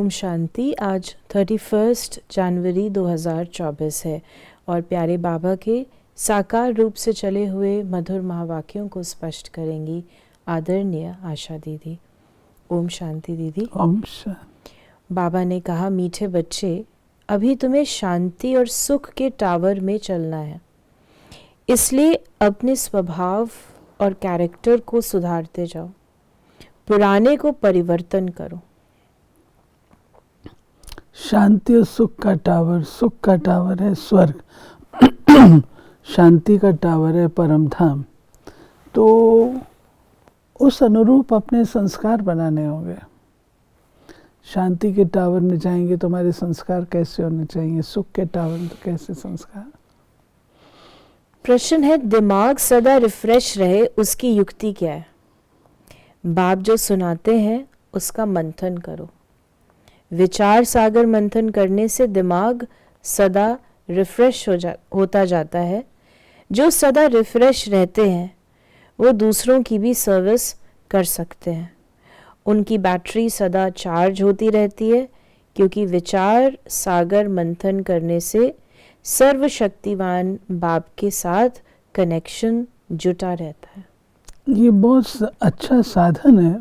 ओम शांति। आज 31 जनवरी 2024 है और प्यारे बाबा के साकार रूप से चले हुए मधुर महावाक्यों को स्पष्ट करेंगी आदरणीय आशा दीदी। ओम शांति दीदी। ओम शांति। बाबा ने कहा, मीठे बच्चे, अभी तुम्हें शांति और सुख के टावर में चलना है, इसलिए अपने स्वभाव और कैरेक्टर को सुधारते जाओ, पुराने को परिवर्तन करो। शांति और सुख का टावर है स्वर्ग, शांति का टावर है परम धाम। तो उस अनुरूप अपने संस्कार बनाने होंगे। शांति के टावर में जाएंगे तो हमारे संस्कार कैसे होने चाहिए, सुख के टावर में तो कैसे संस्कार। प्रश्न है, दिमाग सदा रिफ्रेश रहे उसकी युक्ति क्या है? बाप जो सुनाते हैं उसका मंथन करो। विचार सागर मंथन करने से दिमाग सदा रिफ्रेश होता जाता है। जो सदा रिफ्रेश रहते हैं वो दूसरों की भी सर्विस कर सकते हैं। उनकी बैटरी सदा चार्ज होती रहती है, क्योंकि विचार सागर मंथन करने से सर्वशक्तिवान बाप के साथ कनेक्शन जुटा रहता है। ये बहुत अच्छा साधन है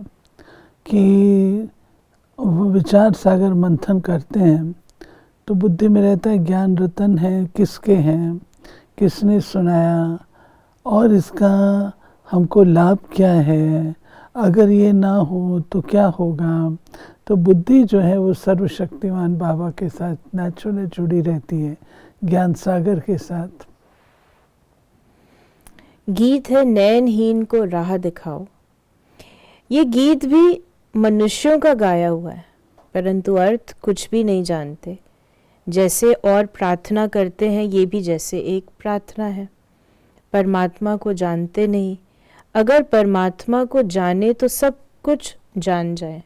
कि वो विचार सागर मंथन करते हैं तो बुद्धि में रहता है ज्ञान रतन है, किसके हैं, किसने सुनाया और इसका हमको लाभ क्या है, अगर ये ना हो तो क्या होगा। तो बुद्धि जो है वो सर्वशक्तिमान बाबा के साथ नेचुरली जुड़ी रहती है, ज्ञान सागर के साथ। गीत है, नयनहीन को राह दिखाओ। ये गीत भी मनुष्यों का गाया हुआ है, परंतु अर्थ कुछ भी नहीं जानते। जैसे और प्रार्थना करते हैं, ये भी जैसे एक प्रार्थना है। परमात्मा को जानते नहीं। अगर परमात्मा को जाने तो सब कुछ जान जाए।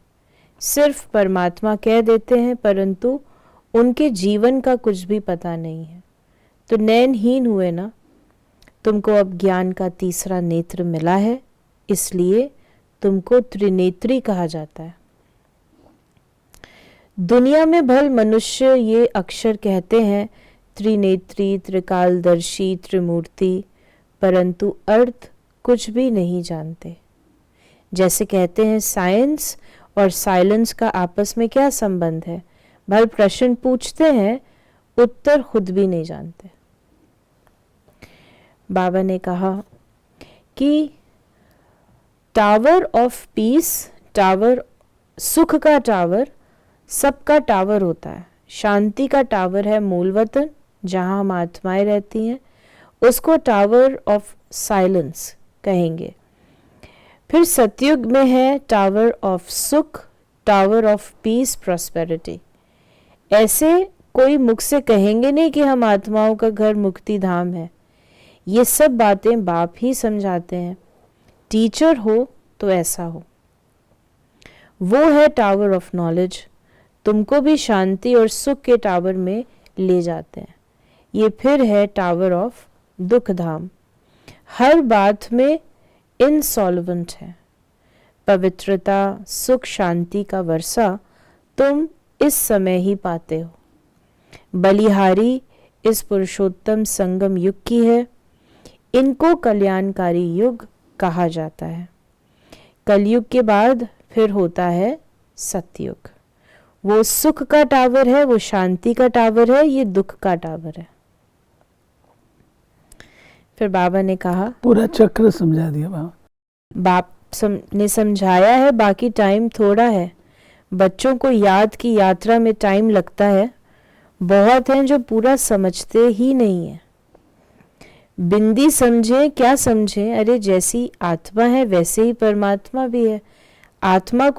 सिर्फ परमात्मा कह देते हैं, परंतु उनके जीवन का कुछ भी पता नहीं है। तो नयनहीन हुए ना। तुमको अब ज्ञान का तीसरा नेत्र मिला है, इसलिए तुमको त्रिनेत्री कहा जाता है। दुनिया में भल मनुष्य ये अक्षर कहते हैं त्रिनेत्री, त्रिकालदर्शी, त्रिमूर्ति, परंतु अर्थ कुछ भी नहीं जानते। जैसे कहते हैं साइंस और साइलेंस का आपस में क्या संबंध है? भल प्रश्न पूछते हैं, उत्तर खुद भी नहीं जानते। बाबा ने कहा कि टावर ऑफ पीस, टावर, सुख का टावर सबका टावर होता है। शांति का टावर है मूल वतन, जहाँ हम आत्माएं रहती हैं, उसको टावर ऑफ साइलेंस कहेंगे। फिर सतयुग में है टावर ऑफ सुख, टावर ऑफ पीस, प्रॉस्पेरिटी। ऐसे कोई मुख से कहेंगे नहीं कि हम आत्माओं का घर मुक्ति धाम है। ये सब बातें बाप ही समझाते हैं। टीचर हो तो ऐसा हो। वो है टावर ऑफ नॉलेज, तुमको भी शांति और सुख के टावर में ले जाते हैं। ये फिर है टावर ऑफ दुख धाम। हर बात में इनसॉल्वेंट है। पवित्रता, सुख, शांति का वर्षा तुम इस समय ही पाते हो। बलिहारी इस पुरुषोत्तम संगम युग की है। इनको कल्याणकारी युग कहा जाता है। कलयुग के बाद फिर होता है सतयुग। वो सुख का टावर है, वो शांति का टावर है, ये दुख का टावर है। फिर बाबा ने कहा, पूरा चक्र समझा दिया बाबा। बाप ने समझाया है, बाकी टाइम थोड़ा है। बच्चों को याद की यात्रा में टाइम लगता है। बहुत हैं जो पूरा समझते ही नहीं है। बिंदी समझे क्या समझे, अरे जैसी आत्मा है वैसे ही परमात्मा भी है। आत्मा को